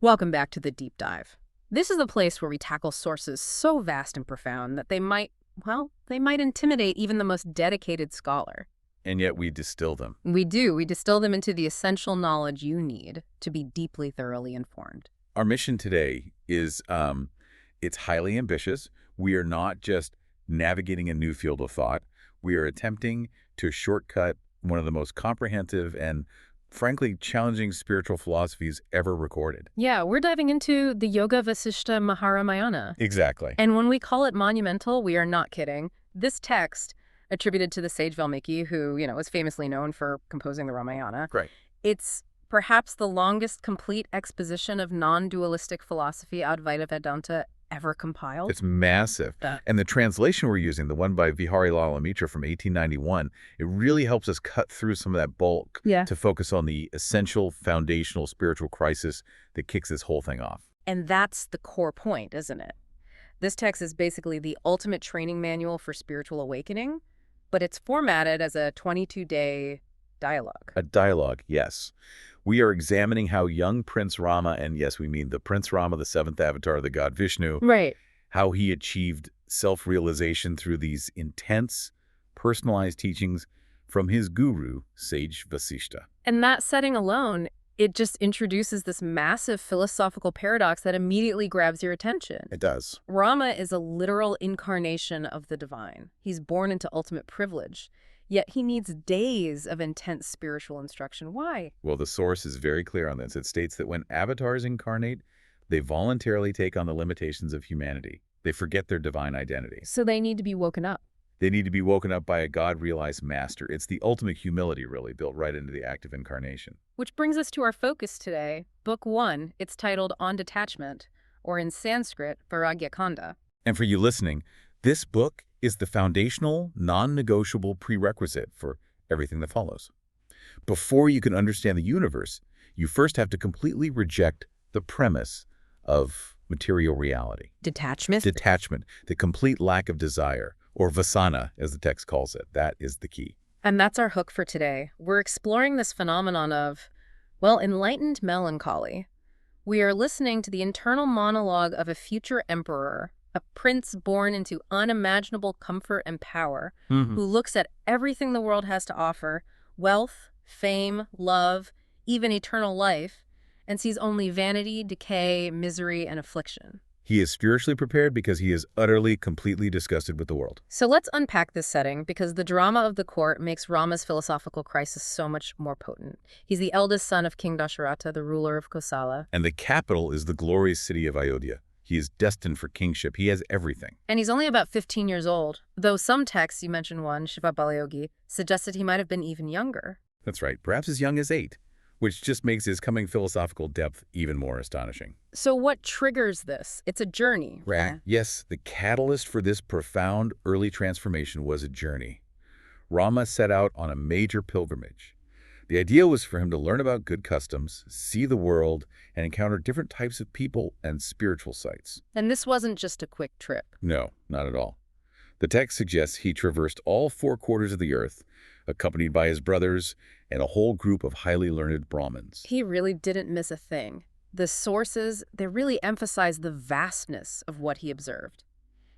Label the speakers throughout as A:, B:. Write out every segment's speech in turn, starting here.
A: Welcome back to the Deep Dive. This is the place where we tackle sources so vast and profound that they might intimidate even the most dedicated scholar.
B: And yet we distill them.
A: We do. We distill them into the essential knowledge you need to be deeply, thoroughly informed.
B: Our mission today is, it's highly ambitious. We are not just navigating a new field of thought. We are attempting to shortcut one of the most comprehensive and, frankly, challenging spiritual philosophies ever recorded.
A: Yeah, we're diving into the Yoga Vasishta Ramayana.
B: Exactly.
A: And when we call it monumental, we are not kidding. This text, attributed to the sage Valmiki, who, is famously known for composing the Ramayana.
B: Right.
A: It's perhaps the longest complete exposition of non-dualistic philosophy Advaita Vedanta ever compiled.
B: It's massive. And the translation we're using, the one by Viharilal Mitra from 1891, it really helps us cut through some of that bulk to focus on the essential foundational spiritual crisis that kicks this whole thing off.
A: And that's the core point, isn't it? This text is basically the ultimate training manual for spiritual awakening, but it's formatted as a 22-day dialogue.
B: A dialogue, yes. We are examining how young Prince Rama, and yes, we mean the Prince Rama, the seventh avatar of the God Vishnu,
A: right,
B: how he achieved self-realization through these intense, personalized teachings from his guru, sage Vasishta.
A: And that setting alone, it just introduces this massive philosophical paradox that immediately grabs your attention.
B: It does.
A: Rama is a literal incarnation of the divine. He's born into ultimate privilege. Yet he needs days of intense spiritual instruction. Why?
B: Well, the source is very clear on this. It states that when avatars incarnate, they voluntarily take on the limitations of humanity. They forget their divine identity.
A: So they need to be woken up.
B: They need to be woken up by a God-realized master. It's the ultimate humility, really, built right into the act of incarnation.
A: Which brings us to our focus today, Book 1. It's titled On Detachment, or in Sanskrit, Vairagya Khanda.
B: And for you listening, this book is the foundational, non-negotiable prerequisite for everything that follows. Before you can understand the universe, you first have to completely reject the premise of material reality.
A: Detachment?
B: Detachment, the complete lack of desire, or vasana, as the text calls it. That is the key.
A: And that's our hook for today. We're exploring this phenomenon of, enlightened melancholy. We are listening to the internal monologue of a future emperor, a prince born into unimaginable comfort and power, who looks at everything the world has to offer, wealth, fame, love, even eternal life, and sees only vanity, decay, misery, and affliction.
B: He is spiritually prepared because he is utterly, completely disgusted with the world.
A: So let's unpack this setting, because the drama of the court makes Rama's philosophical crisis so much more potent. He's the eldest son of King Dasharata, the ruler of Kosala.
B: And the capital is the glorious city of Ayodhya. He is destined for kingship. He has everything.
A: And he's only about 15 years old, though some texts, you mentioned one, Shiva Balayogi, suggested he might have been even younger.
B: That's right, perhaps as young as 8, which just makes his coming philosophical depth even more astonishing.
A: So what triggers this? It's a journey.
B: Right. Yes, the catalyst for this profound early transformation was a journey. Rama set out on a major pilgrimage. The idea was for him to learn about good customs, see the world, and encounter different types of people and spiritual sites.
A: And this wasn't just a quick trip.
B: No, not at all. The text suggests he traversed all 4 quarters of the earth, accompanied by his brothers and a whole group of highly learned Brahmins.
A: He really didn't miss a thing. The sources, they really emphasize the vastness of what he observed.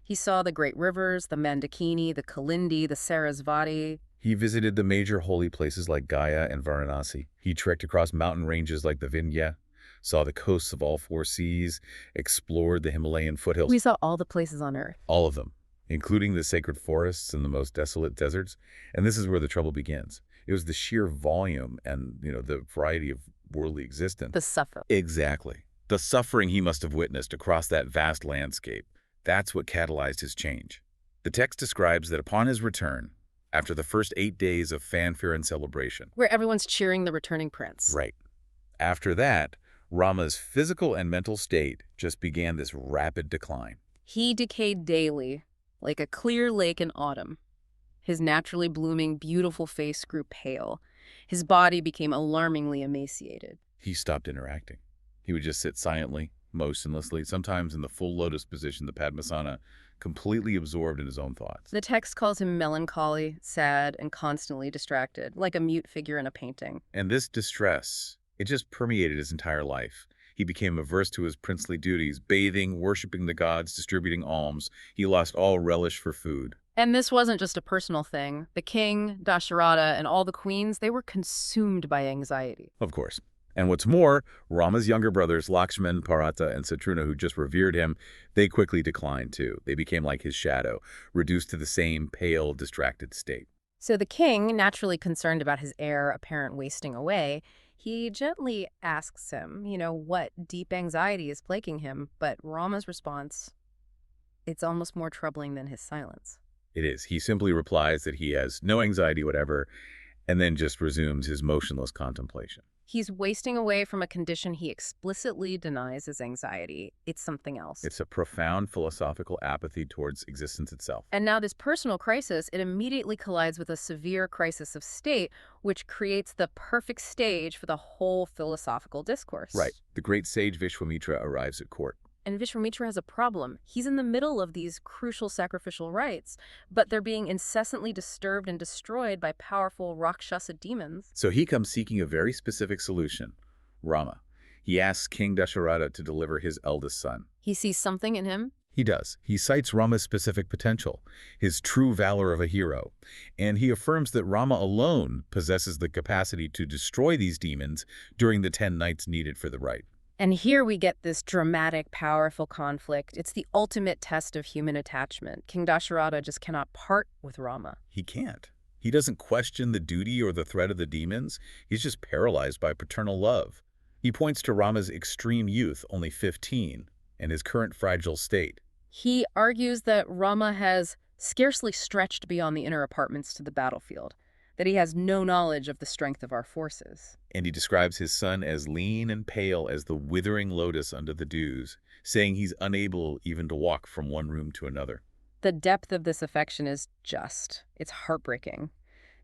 A: He saw the great rivers, the Mandakini, the Kalindi, the Sarasvati.
B: He visited the major holy places like Gaya and Varanasi. He trekked across mountain ranges like the Vindhya, saw the coasts of all 4 seas, explored the Himalayan foothills.
A: We saw all the places on Earth.
B: All of them, including the sacred forests and the most desolate deserts. And this is where the trouble begins. It was the sheer volume and, the variety of worldly existence.
A: The suffering.
B: Exactly. The suffering he must have witnessed across that vast landscape. That's what catalyzed his change. The text describes that upon his return, after the first 8 days of fanfare and celebration.
A: Where everyone's cheering the returning prince.
B: Right. After that, Rama's physical and mental state just began this rapid decline.
A: He decayed daily, like a clear lake in autumn. His naturally blooming, beautiful face grew pale. His body became alarmingly emaciated.
B: He stopped interacting. He would just sit silently, motionlessly, sometimes in the full lotus position, the Padmasana, completely absorbed in his own thoughts.
A: The text calls him melancholy, sad, and constantly distracted, like a mute figure in a painting.
B: And this distress, it just permeated his entire life. He became averse to his princely duties, bathing, worshiping the gods, distributing alms. He lost all relish for food.
A: And this wasn't just a personal thing. The king, Dasharata, and all the queens, they were consumed by anxiety.
B: Of course. And what's more, Rama's younger brothers, Lakshman, Bharata, and Satruna, who just revered him, they quickly declined too. They became like his shadow, reduced to the same pale, distracted state.
A: So the king, naturally concerned about his heir apparent wasting away, he gently asks him, what deep anxiety is plaguing him, but Rama's response, it's almost more troubling than his silence.
B: It is. He simply replies that he has no anxiety whatever, and then just resumes his motionless contemplation.
A: He's wasting away from a condition he explicitly denies as anxiety. It's something else.
B: It's a profound philosophical apathy towards existence itself.
A: And now this personal crisis, it immediately collides with a severe crisis of state, which creates the perfect stage for the whole philosophical discourse.
B: Right. The great sage Vishwamitra arrives at court.
A: And Vishwamitra has a problem. He's in the middle of these crucial sacrificial rites, but they're being incessantly disturbed and destroyed by powerful Rakshasa demons.
B: So he comes seeking a very specific solution, Rama. He asks King Dasharata to deliver his eldest son.
A: He sees something in him.
B: He does. He cites Rama's specific potential, his true valor of a hero, and he affirms that Rama alone possesses the capacity to destroy these demons during the 10 nights needed for the rite.
A: And here we get this dramatic, powerful conflict. It's the ultimate test of human attachment. King Dasharata just cannot part with Rama.
B: He can't. He doesn't question the duty or the threat of the demons. He's just paralyzed by paternal love. He points to Rama's extreme youth, only 15, and his current fragile state.
A: He argues that Rama has scarcely stretched beyond the inner apartments to the battlefield, that he has no knowledge of the strength of our forces.
B: And he describes his son as lean and pale as the withering lotus under the dews, saying he's unable even to walk from one room to another.
A: The depth of this affection is it's heartbreaking.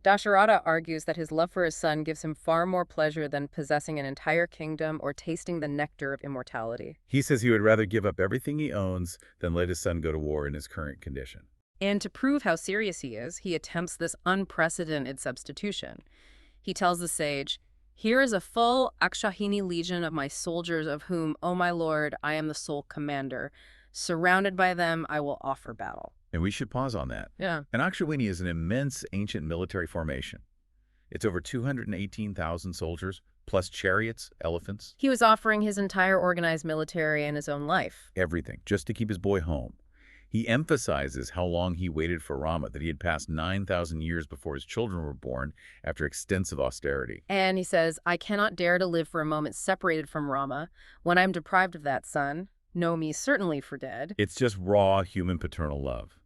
A: Dasharata argues that his love for his son gives him far more pleasure than possessing an entire kingdom or tasting the nectar of immortality.
B: He says he would rather give up everything he owns than let his son go to war in his current condition.
A: And to prove how serious he is, he attempts this unprecedented substitution. He tells the sage, "Here is a full Akshahini legion of my soldiers, of whom, O my lord, I am the sole commander. Surrounded by them, I will offer battle."
B: And we should pause on that.
A: Yeah.
B: An Akshawini is an immense ancient military formation. It's over 218,000 soldiers, plus chariots, elephants.
A: He was offering his entire organized military and his own life.
B: Everything, just to keep his boy home. He emphasizes how long he waited for Rama, that he had passed 9,000 years before his children were born after extensive austerity.
A: And he says, "I cannot dare to live for a moment separated from Rama. When I am deprived of that son, know me certainly for dead."
B: It's just raw human paternal love,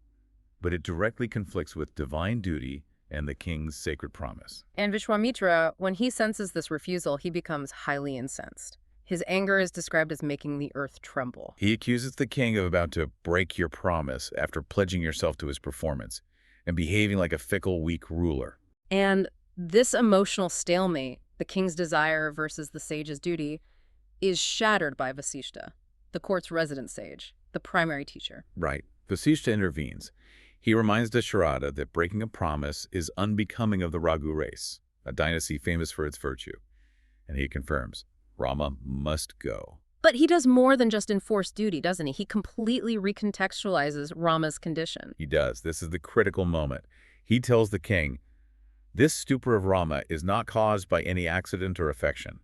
B: but it directly conflicts with divine duty and the king's sacred promise.
A: And Vishwamitra, when he senses this refusal, he becomes highly incensed. His anger is described as making the earth tremble.
B: He accuses the king of about to break your promise after pledging yourself to his performance and behaving like a fickle, weak ruler.
A: And this emotional stalemate, the king's desire versus the sage's duty, is shattered by Vasishta, the court's resident sage, the primary teacher.
B: Right. Vasishta intervenes. He reminds Dasharata that breaking a promise is unbecoming of the Raghu race, a dynasty famous for its virtue. And he confirms, Rama must go.
A: But he does more than just enforce duty, doesn't he? He completely recontextualizes Rama's condition.
B: He does. This is the critical moment. He tells the king, "This stupor of Rama is not caused by any accident or affection.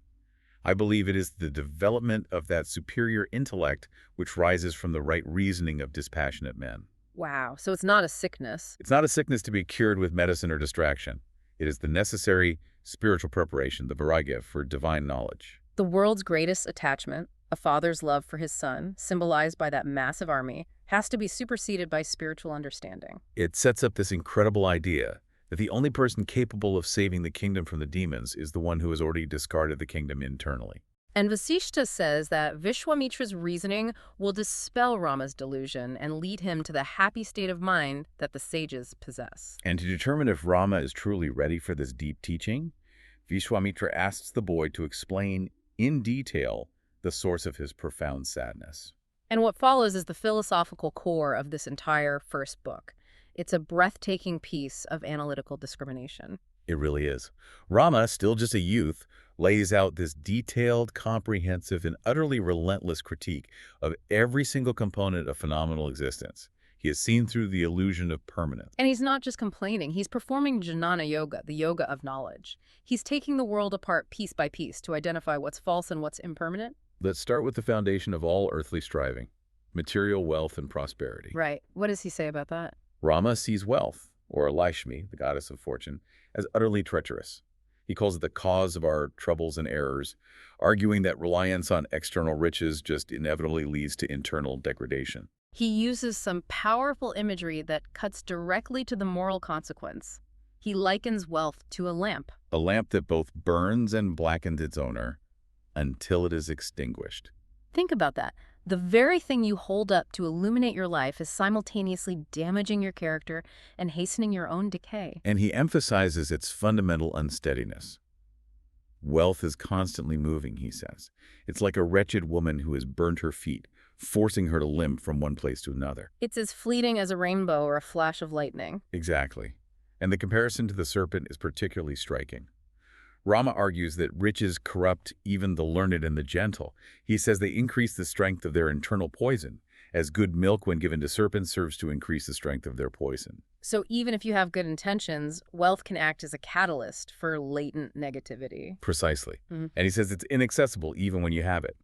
B: I believe it is the development of that superior intellect which rises from the right reasoning of dispassionate men."
A: Wow, so it's not a sickness.
B: It's not a sickness to be cured with medicine or distraction. It is the necessary spiritual preparation, the Vairagya, for divine knowledge.
A: The world's greatest attachment, a father's love for his son, symbolized by that massive army, has to be superseded by spiritual understanding.
B: It sets up this incredible idea that the only person capable of saving the kingdom from the demons is the one who has already discarded the kingdom internally.
A: And Vasishta says that Vishwamitra's reasoning will dispel Rama's delusion and lead him to the happy state of mind that the sages possess.
B: And to determine if Rama is truly ready for this deep teaching, Vishwamitra asks the boy to explain in detail the source of his profound sadness.
A: And what follows is the philosophical core of this entire first book. It's a breathtaking piece of analytical discrimination.
B: It really is. Rama, still just a youth, lays out this detailed, comprehensive, and utterly relentless critique of every single component of phenomenal existence. He has seen through the illusion of permanence.
A: And he's not just complaining, he's performing jnana yoga, the yoga of knowledge. He's taking the world apart piece by piece to identify what's false and what's impermanent.
B: Let's start with the foundation of all earthly striving, material wealth and prosperity.
A: Right. What does he say about that?
B: Rama sees wealth, or Lakshmi, the goddess of fortune, as utterly treacherous. He calls it the cause of our troubles and errors, arguing that reliance on external riches just inevitably leads to internal degradation.
A: He uses some powerful imagery that cuts directly to the moral consequence. He likens wealth to a lamp.
B: A lamp that both burns and blackens its owner until it is extinguished.
A: Think about that. The very thing you hold up to illuminate your life is simultaneously damaging your character and hastening your own decay.
B: And he emphasizes its fundamental unsteadiness. Wealth is constantly moving, he says. It's like a wretched woman who has burnt her feet, forcing her to limp from one place to another.
A: It's as fleeting as a rainbow or a flash of lightning.
B: Exactly. And the comparison to the serpent is particularly striking. Rama argues that riches corrupt even the learned and the gentle. He says they increase the strength of their internal poison, as good milk when given to serpents serves to increase the strength of their poison.
A: So even if you have good intentions, wealth can act as a catalyst for latent negativity.
B: Precisely. And he says it's inaccessible even when you have it.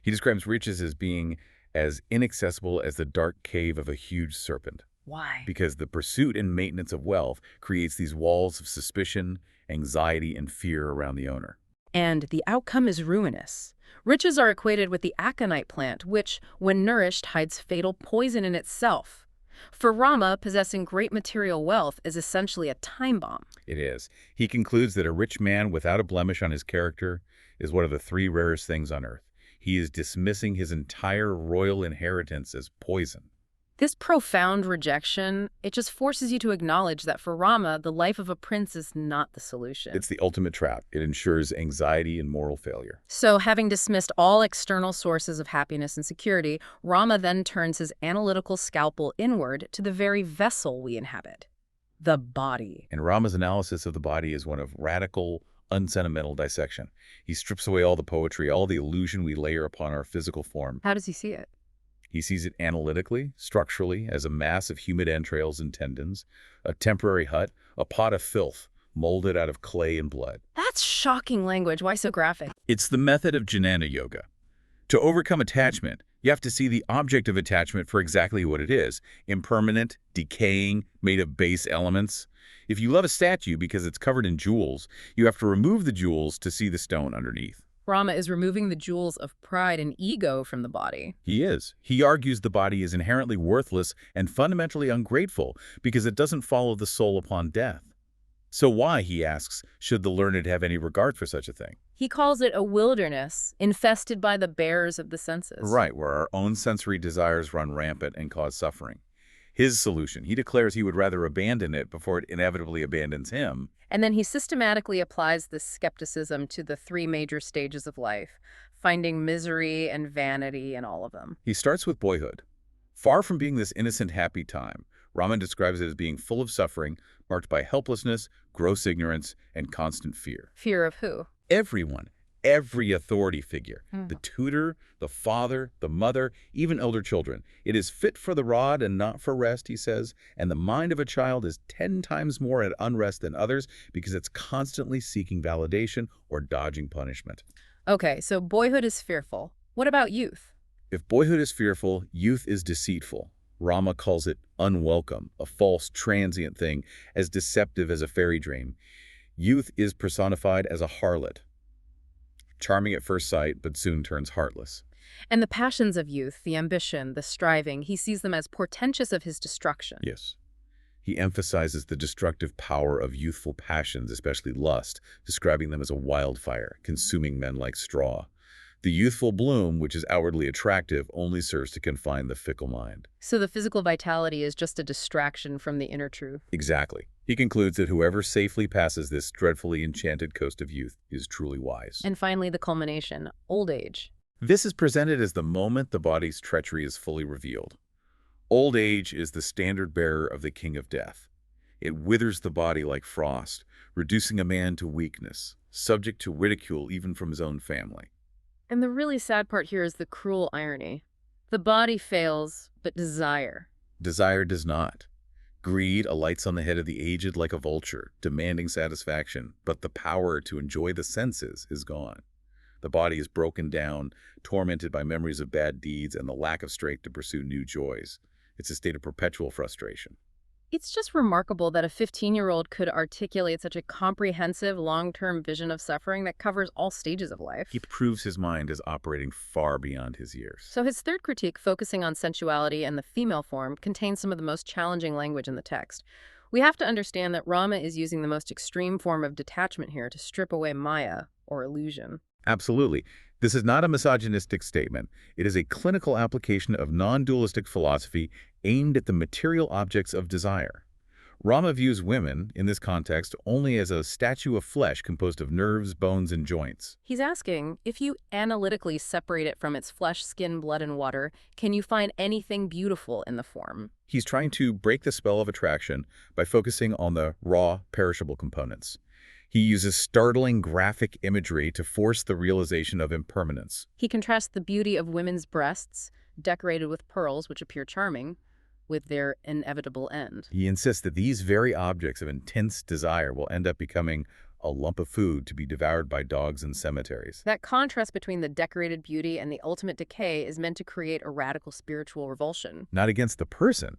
B: He describes riches as being as inaccessible as the dark cave of a huge serpent.
A: Why?
B: Because the pursuit and maintenance of wealth creates these walls of suspicion, anxiety, and fear around the owner.
A: And the outcome is ruinous. Riches are equated with the aconite plant, which, when nourished, hides fatal poison in itself. For Rama, possessing great material wealth is essentially a time bomb.
B: It is. He concludes that a rich man without a blemish on his character is one of the 3 rarest things on earth. He is dismissing his entire royal inheritance as poison.
A: This profound rejection, it just forces you to acknowledge that for Rama, the life of a prince is not the solution.
B: It's the ultimate trap. It ensures anxiety and moral failure.
A: So, having dismissed all external sources of happiness and security, Rama then turns his analytical scalpel inward to the very vessel we inhabit, the body.
B: And Rama's analysis of the body is one of radical, unsentimental dissection. He strips away all the poetry, all the illusion we layer upon our physical form.
A: How does he see it?
B: He sees it analytically, structurally, as a mass of humid entrails and tendons, a temporary hut, a pot of filth, molded out of clay and blood.
A: That's shocking language. Why so graphic?
B: It's the method of jnana yoga. To overcome attachment, you have to see the object of attachment for exactly what it is: impermanent, decaying, made of base elements. If you love a statue because it's covered in jewels, you have to remove the jewels to see the stone underneath.
A: Rama is removing the jewels of pride and ego from the body.
B: He is. He argues the body is inherently worthless and fundamentally ungrateful because it doesn't follow the soul upon death. So why, he asks, should the learned have any regard for such a thing?
A: He calls it a wilderness, infested by the bears of the senses.
B: Right, where our own sensory desires run rampant and cause suffering. His solution, he declares he would rather abandon it before it inevitably abandons him.
A: And then he systematically applies this skepticism to the 3 major stages of life, finding misery and vanity in all of them.
B: He starts with boyhood. Far from being this innocent, happy time, Raman describes it as being full of suffering, marked by helplessness, gross ignorance, and constant fear.
A: Fear of who?
B: Everyone, every authority figure, the tutor, the father, the mother, even elder children. It is fit for the rod and not for rest, he says, and the mind of a child is 10 times more at unrest than others because it's constantly seeking validation or dodging punishment.
A: Okay, so boyhood is fearful. What about youth?
B: If boyhood is fearful, youth is deceitful. Rama calls it unwelcome, a false, transient thing, as deceptive as a fairy dream. Youth is personified as a harlot, charming at first sight, but soon turns heartless.
A: And the passions of youth, the ambition, the striving, he sees them as portentous of his destruction.
B: Yes. He emphasizes the destructive power of youthful passions, especially lust, describing them as a wildfire, consuming men like straw. The youthful bloom, which is outwardly attractive, only serves to confine the fickle mind.
A: So the physical vitality is just a distraction from the inner truth.
B: Exactly. He concludes that whoever safely passes this dreadfully enchanted coast of youth is truly wise.
A: And finally, the culmination, old age.
B: This is presented as the moment the body's treachery is fully revealed. Old age is the standard bearer of the king of death. It withers the body like frost, reducing a man to weakness, subject to ridicule even from his own family.
A: And the really sad part here is the cruel irony. The body fails, but desire.
B: Desire does not. Greed alights on the head of the aged like a vulture, demanding satisfaction, but the power to enjoy the senses is gone. The body is broken down, tormented by memories of bad deeds and the lack of strength to pursue new joys. It's a state of perpetual frustration.
A: It's just remarkable that a 15-year-old could articulate such a comprehensive, long-term vision of suffering that covers all stages of life.
B: He proves his mind is operating far beyond his years.
A: So his third critique, focusing on sensuality and the female form, contains some of the most challenging language in the text. We have to understand that Rama is using the most extreme form of detachment here to strip away Maya, or illusion.
B: Absolutely. This is not a misogynistic statement. It is a clinical application of non-dualistic philosophy aimed at the material objects of desire. Rama views women, in this context, only as a statue of flesh composed of nerves, bones, and joints.
A: He's asking, if you analytically separate it from its flesh, skin, blood, and water, can you find anything beautiful in the form?
B: He's trying to break the spell of attraction by focusing on the raw, perishable components. He uses startling graphic imagery to force the realization of impermanence.
A: He contrasts the beauty of women's breasts, decorated with pearls which appear charming, with their inevitable end.
B: He insists that these very objects of intense desire will end up becoming a lump of food to be devoured by dogs in cemeteries.
A: That contrast between the decorated beauty and the ultimate decay is meant to create a radical spiritual revulsion.
B: Not against the person,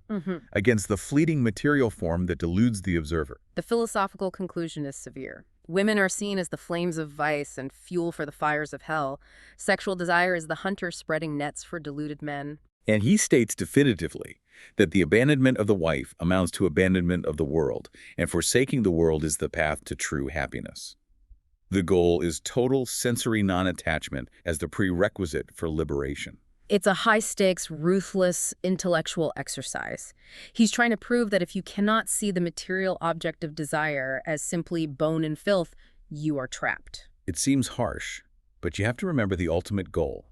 B: against the fleeting material form that deludes the observer.
A: The philosophical conclusion is severe. Women are seen as the flames of vice and fuel for the fires of hell. Sexual desire is the hunter spreading nets for deluded men.
B: And he states definitively that the abandonment of the wife amounts to abandonment of the world, and forsaking the world is the path to true happiness. The goal is total sensory non-attachment as the prerequisite for liberation.
A: It's a high-stakes, ruthless, intellectual exercise. He's trying to prove that if you cannot see the material object of desire as simply bone and filth, you are trapped.
B: It seems harsh, but you have to remember the ultimate goal.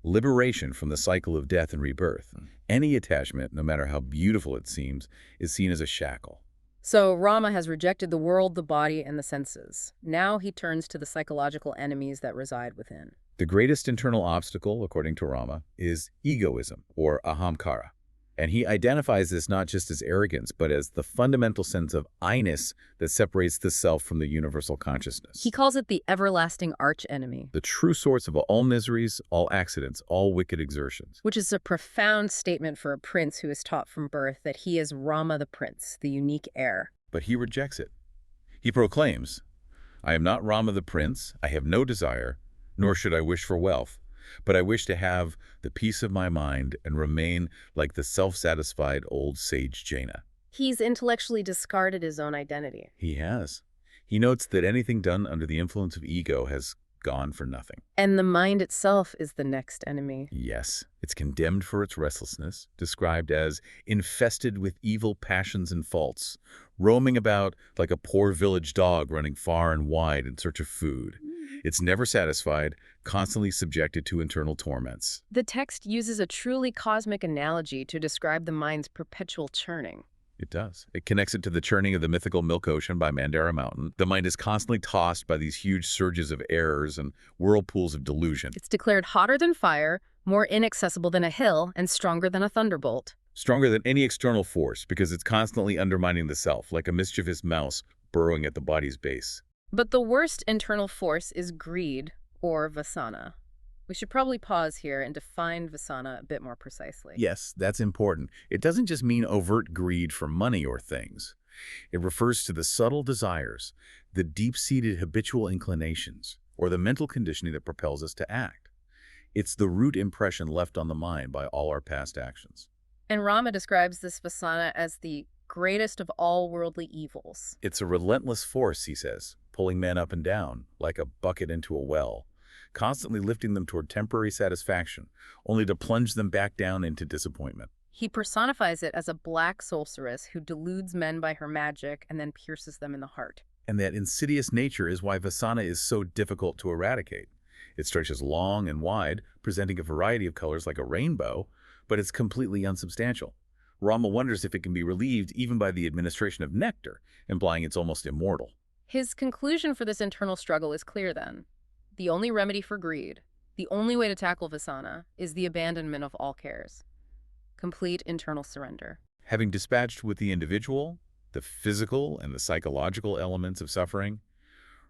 B: Liberation from the cycle of death and rebirth. Any attachment, no matter how beautiful it seems, is seen as a shackle.
A: So Rama has rejected the world, the body, and the senses. Now he turns to the psychological enemies that reside within.
B: The greatest internal obstacle, according to Rama, is egoism, or ahamkara. And he identifies this not just as arrogance, but as the fundamental sense of I-ness that separates the self from the universal consciousness.
A: He calls it the everlasting arch-enemy,
B: The true source of all miseries, all accidents, all wicked exertions.
A: which is a profound statement for a prince who is taught from birth that he is Rama the prince, the unique heir.
B: But he rejects it. He proclaims, I am not Rama the prince, I have no desire, nor should I wish for wealth, but I wish to have the peace of my mind and remain like the self-satisfied old sage Jaina.
A: He's intellectually discarded his own identity.
B: He has. He notes that anything done under the influence of ego has gone for nothing.
A: And the mind itself is the next enemy.
B: Yes, it's condemned for its restlessness, described as infested with evil passions and faults, roaming about like a poor village dog running far and wide in search of food. It's never satisfied, constantly subjected to internal torments.
A: The text uses a truly cosmic analogy to describe the mind's perpetual churning.
B: It does. It connects it to the churning of the mythical milk ocean by Mandara Mountain. The mind is constantly tossed by these huge surges of errors and whirlpools of delusion.
A: It's declared hotter than fire, more inaccessible than a hill, and stronger than a thunderbolt.
B: Stronger than any external force because it's constantly undermining the self, like a mischievous mouse burrowing at the body's base.
A: But the worst internal force is greed, or vasana. We should probably pause here and define vasana a bit more precisely.
B: Yes, that's important. It doesn't just mean overt greed for money or things. It refers to the subtle desires, the deep-seated habitual inclinations, or the mental conditioning that propels us to act. It's the root impression left on the mind by all our past actions.
A: And Rama describes this vasana as the greatest of all worldly evils.
B: It's a relentless force, he says, pulling men up and down, like a bucket into a well, constantly lifting them toward temporary satisfaction, only to plunge them back down into disappointment.
A: He personifies it as a black sorceress who deludes men by her magic and then pierces them in the heart.
B: And that insidious nature is why vasana is so difficult to eradicate. It stretches long and wide, presenting a variety of colors like a rainbow, but it's completely unsubstantial. Rama wonders if it can be relieved even by the administration of nectar, implying it's almost immortal.
A: His conclusion for this internal struggle is clear then. The only remedy for greed, the only way to tackle Vasana, is the abandonment of all cares. Complete internal surrender.
B: Having dispatched with the individual, the physical and the psychological elements of suffering,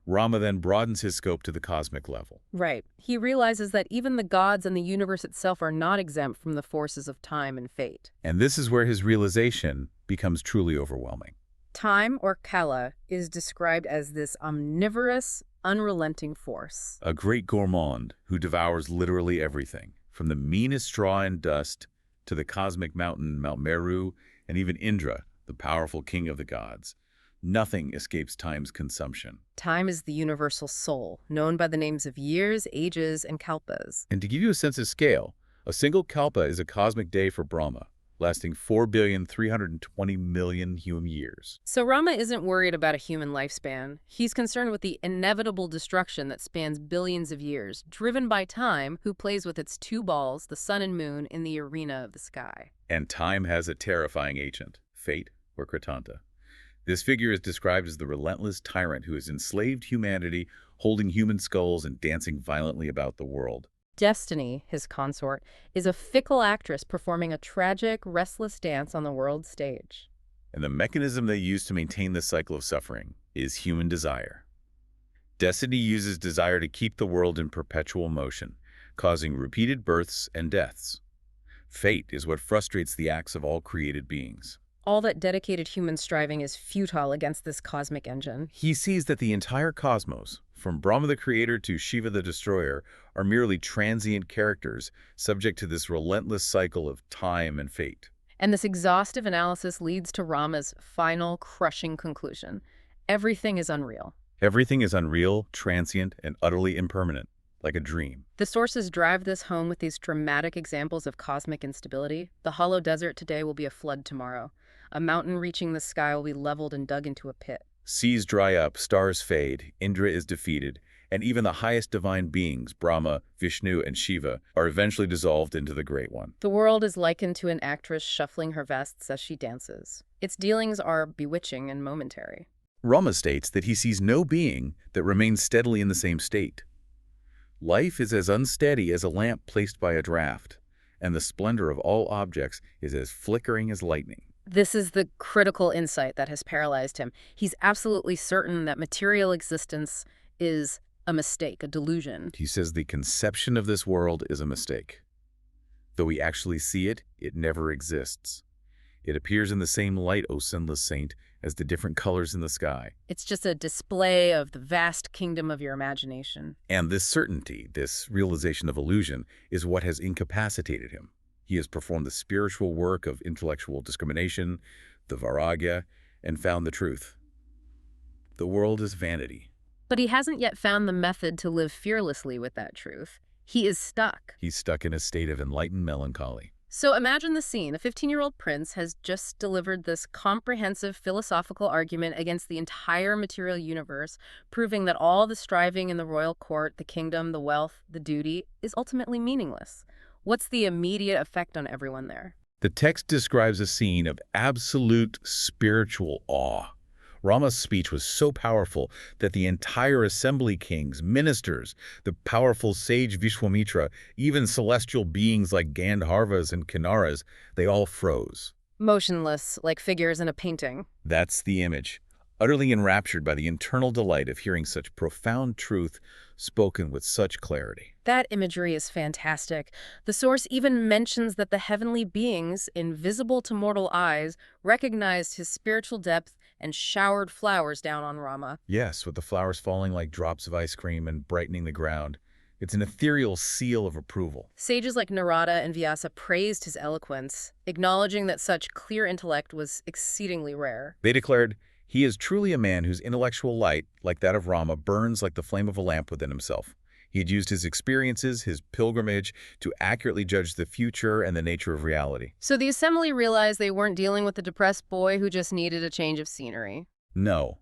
B: Rama then broadens his scope to the cosmic level.
A: Right. He realizes that even the gods and the universe itself are not exempt from the forces of time and fate.
B: And this is where his realization becomes truly overwhelming.
A: Time, or Kala, is described as this omnivorous, unrelenting force.
B: A great gourmand who devours literally everything, from the meanest straw and dust to the cosmic mountain Mount Meru, and even Indra, the powerful king of the gods. Nothing escapes time's consumption.
A: Time is the universal soul, known by the names of years, ages, and kalpas.
B: And to give you a sense of scale, a single kalpa is a cosmic day for Brahma, lasting 4,320,000,000 human years.
A: So Rama isn't worried about a human lifespan. He's concerned with the inevitable destruction that spans billions of years, driven by time, who plays with its two balls, the sun and moon, in the arena of the sky.
B: And time has a terrifying agent, fate or Kratanta. This figure is described as the relentless tyrant who has enslaved humanity, holding human skulls and dancing violently about the world.
A: Destiny, his consort, is a fickle actress performing a tragic, restless dance on the world stage.
B: And the mechanism they use to maintain this cycle of suffering is human desire. Destiny uses desire to keep the world in perpetual motion, causing repeated births and deaths. Fate is what frustrates the acts of all created beings.
A: All that dedicated human striving is futile against this cosmic engine.
B: He sees that the entire cosmos, from Brahma the creator to Shiva the destroyer, are merely transient characters subject to this relentless cycle of time and fate.
A: And this exhaustive analysis leads to Rama's final, crushing conclusion. Everything is unreal.
B: Everything is unreal, transient, and utterly impermanent, like a dream.
A: The sources drive this home with these dramatic examples of cosmic instability. The hollow desert today will be a flood tomorrow. A mountain reaching the sky will be leveled and dug into a pit.
B: Seas dry up, stars fade, Indra is defeated, and even the highest divine beings, Brahma, Vishnu, and Shiva, are eventually dissolved into the Great One.
A: The world is likened to an actress shuffling her vests as she dances. Its dealings are bewitching and momentary.
B: Rama states that he sees no being that remains steadily in the same state. Life is as unsteady as a lamp placed by a draft, and the splendor of all objects is as flickering as lightning.
A: This is the critical insight that has paralyzed him. He's absolutely certain that material existence is a mistake, a delusion.
B: He says the conception of this world is a mistake. Though we actually see it, it never exists. It appears in the same light, O sinless saint, as the different colors in the sky.
A: It's just a display of the vast kingdom of your imagination.
B: And this certainty, this realization of illusion, is what has incapacitated him. He has performed the spiritual work of intellectual discrimination, the Vairagya, and found the truth. The world is vanity.
A: But he hasn't yet found the method to live fearlessly with that truth. He is stuck.
B: He's stuck in a state of enlightened melancholy.
A: So imagine the scene. A 15-year-old prince has just delivered this comprehensive philosophical argument against the entire material universe, proving that all the striving in the royal court, the kingdom, the wealth, the duty, is ultimately meaningless. What's the immediate effect on everyone there?
B: The text describes a scene of absolute spiritual awe. Rama's speech was so powerful that the entire assembly kings, ministers, the powerful sage Vishwamitra, even celestial beings like Gandharvas and Kinnaras, they all froze.
A: Motionless, like figures in a painting.
B: That's the image, utterly enraptured by the internal delight of hearing such profound truth spoken with such clarity.
A: That imagery is fantastic. The source even mentions that the heavenly beings, invisible to mortal eyes, recognized his spiritual depth and showered flowers down on Rama.
B: Yes, with the flowers falling like drops of ice cream and brightening the ground. It's an ethereal seal of approval.
A: Sages like Narada and Vyasa praised his eloquence, acknowledging that such clear intellect was exceedingly rare.
B: They declared, "He is truly a man whose intellectual light, like that of Rama, burns like the flame of a lamp within himself. He had used his experiences, his pilgrimage, to accurately judge the future and the nature of reality."
A: So the assembly realized they weren't dealing with a depressed boy who just needed a change of scenery.
B: No.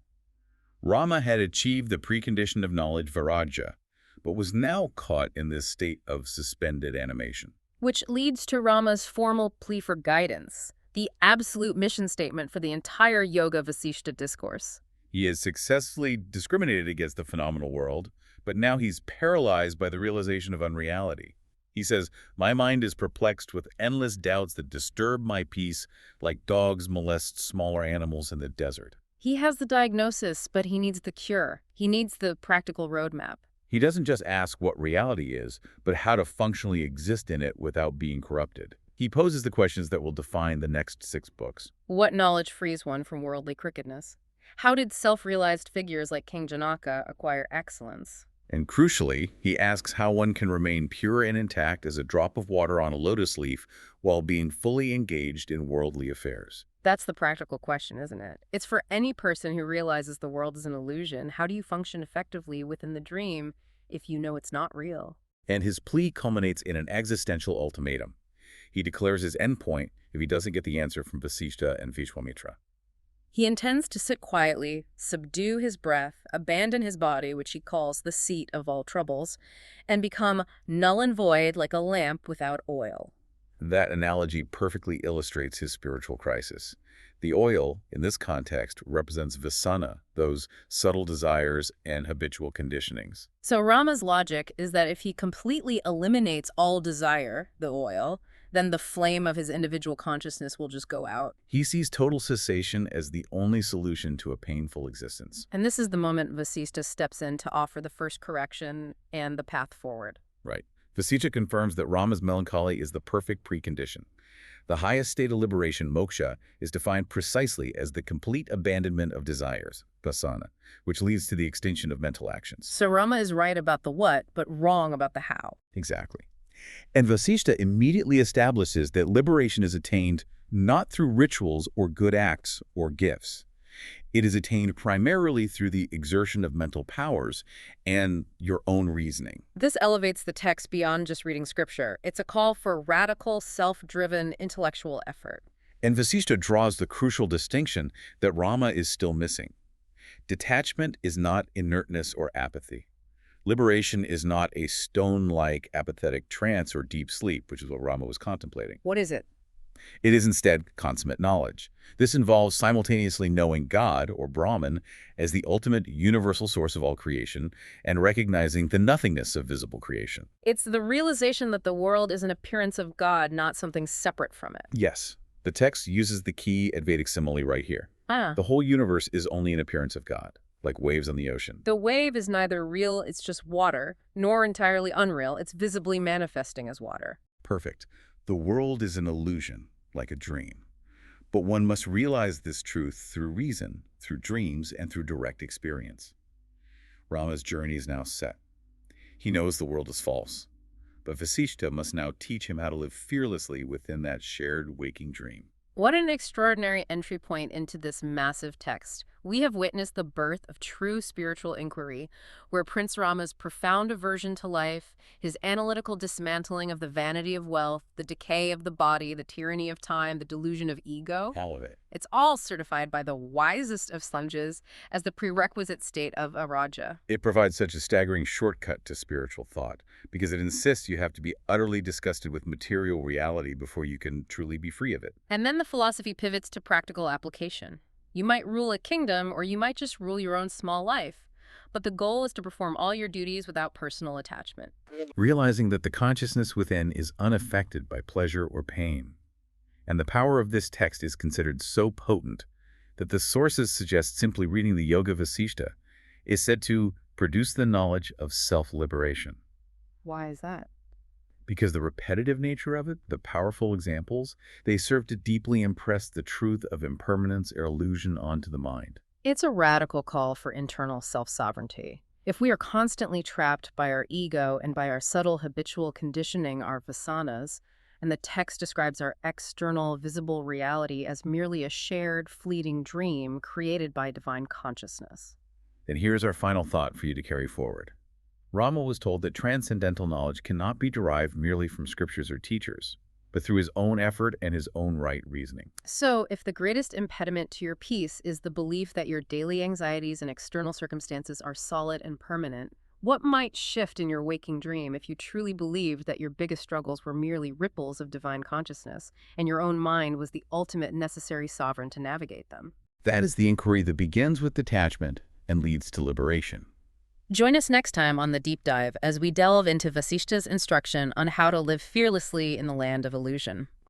B: Rama had achieved the precondition of knowledge, Vairagya, but was now caught in this state of suspended animation.
A: Which leads to Rama's formal plea for guidance. the absolute mission statement for the entire Yoga Vasishta discourse.
B: He has successfully discriminated against the phenomenal world, but now he's paralyzed by the realization of unreality. He says, "My mind is perplexed with endless doubts that disturb my peace like dogs molest smaller animals in the desert."
A: He has the diagnosis, but he needs the cure. He needs the practical roadmap.
B: He doesn't just ask what reality is, but how to functionally exist in it without being corrupted. He poses the questions that will define the next 6 books.
A: What knowledge frees one from worldly crookedness? How did self-realized figures like King Janaka acquire excellence?
B: And crucially, he asks how one can remain pure and intact as a drop of water on a lotus leaf while being fully engaged in worldly affairs.
A: That's the practical question, isn't it? It's for any person who realizes the world is an illusion. How do you function effectively within the dream if you know it's not real?
B: And his plea culminates in an existential ultimatum. He declares his endpoint if he doesn't get the answer from Vasishta and Vishwamitra.
A: He intends to sit quietly, subdue his breath, abandon his body, which he calls the seat of all troubles, and become null and void like a lamp without oil.
B: That analogy perfectly illustrates his spiritual crisis. The oil, in this context, represents vasana, those subtle desires and habitual conditionings.
A: So Rama's logic is that if he completely eliminates all desire, the oil, then the flame of his individual consciousness will just go out.
B: He sees total cessation as the only solution to a painful existence.
A: And this is the moment Vasishta steps in to offer the first correction and the path forward.
B: Right. Vasishta confirms that Rama's melancholy is the perfect precondition. The highest state of liberation, moksha, is defined precisely as the complete abandonment of desires, vasana, which leads to the extinction of mental actions.
A: So Rama is right about the what, but wrong about the how.
B: Exactly. And Vasishta immediately establishes that liberation is attained not through rituals or good acts or gifts. It is attained primarily through the exertion of mental powers and your own reasoning.
A: This elevates the text beyond just reading scripture. It's a call for radical, self-driven intellectual effort.
B: And Vasishta draws the crucial distinction that Rama is still missing. Detachment is not inertness or apathy. Liberation is not a stone-like apathetic trance or deep sleep, which is what Rama was contemplating.
A: What is it?
B: It is instead consummate knowledge. This involves simultaneously knowing God, or Brahman, as the ultimate universal source of all creation, and recognizing the nothingness of visible creation.
A: It's the realization that the world is an appearance of God, not something separate from it.
B: Yes, the text uses the key Advaitic simile right here.
A: Ah.
B: The whole universe is only an appearance of God, like waves on the ocean.
A: The wave is neither real, it's just water, nor entirely unreal, it's visibly manifesting as water.
B: Perfect. The world is an illusion, like a dream. But one must realize this truth through reason, through dreams, and through direct experience. Rama's journey is now set. He knows the world is false, but Vasishta must now teach him how to live fearlessly within that shared waking dream.
A: What an extraordinary entry point into this massive text. We have witnessed the birth of true spiritual inquiry, where Prince Rama's profound aversion to life, his analytical dismantling of the vanity of wealth, the decay of the body, the tyranny of time, the delusion of ego.
B: All of it.
A: It's all certified by the wisest of sages as the prerequisite state of Vairagya.
B: It provides such a staggering shortcut to spiritual thought, because it insists you have to be utterly disgusted with material reality before you can truly be free of it.
A: And then the philosophy pivots to practical application. You might rule a kingdom, or you might just rule your own small life. But the goal is to perform all your duties without personal attachment.
B: Realizing that the consciousness within is unaffected by pleasure or pain. And the power of this text is considered so potent that the sources suggest simply reading the Yoga Vasishta is said to produce the knowledge of self-liberation.
A: Why is that?
B: Because the repetitive nature of it, the powerful examples, they serve to deeply impress the truth of impermanence or illusion onto the mind.
A: It's a radical call for internal self-sovereignty. If we are constantly trapped by our ego and by our subtle habitual conditioning, our vasanas, and the text describes our external visible reality as merely a shared, fleeting dream created by divine consciousness.
B: Then here's our final thought for you to carry forward. Rama was told that transcendental knowledge cannot be derived merely from scriptures or teachers, but through his own effort and his own right reasoning.
A: So, if the greatest impediment to your peace is the belief that your daily anxieties and external circumstances are solid and permanent, What might shift in your waking dream if you truly believed that your biggest struggles were merely ripples of divine consciousness, and your own mind was the ultimate necessary sovereign to navigate them?
B: That is the inquiry that begins with detachment and leads to liberation.
A: Join us next time on The Deep Dive as we delve into Vasishta's instruction on how to live fearlessly in the land of illusion.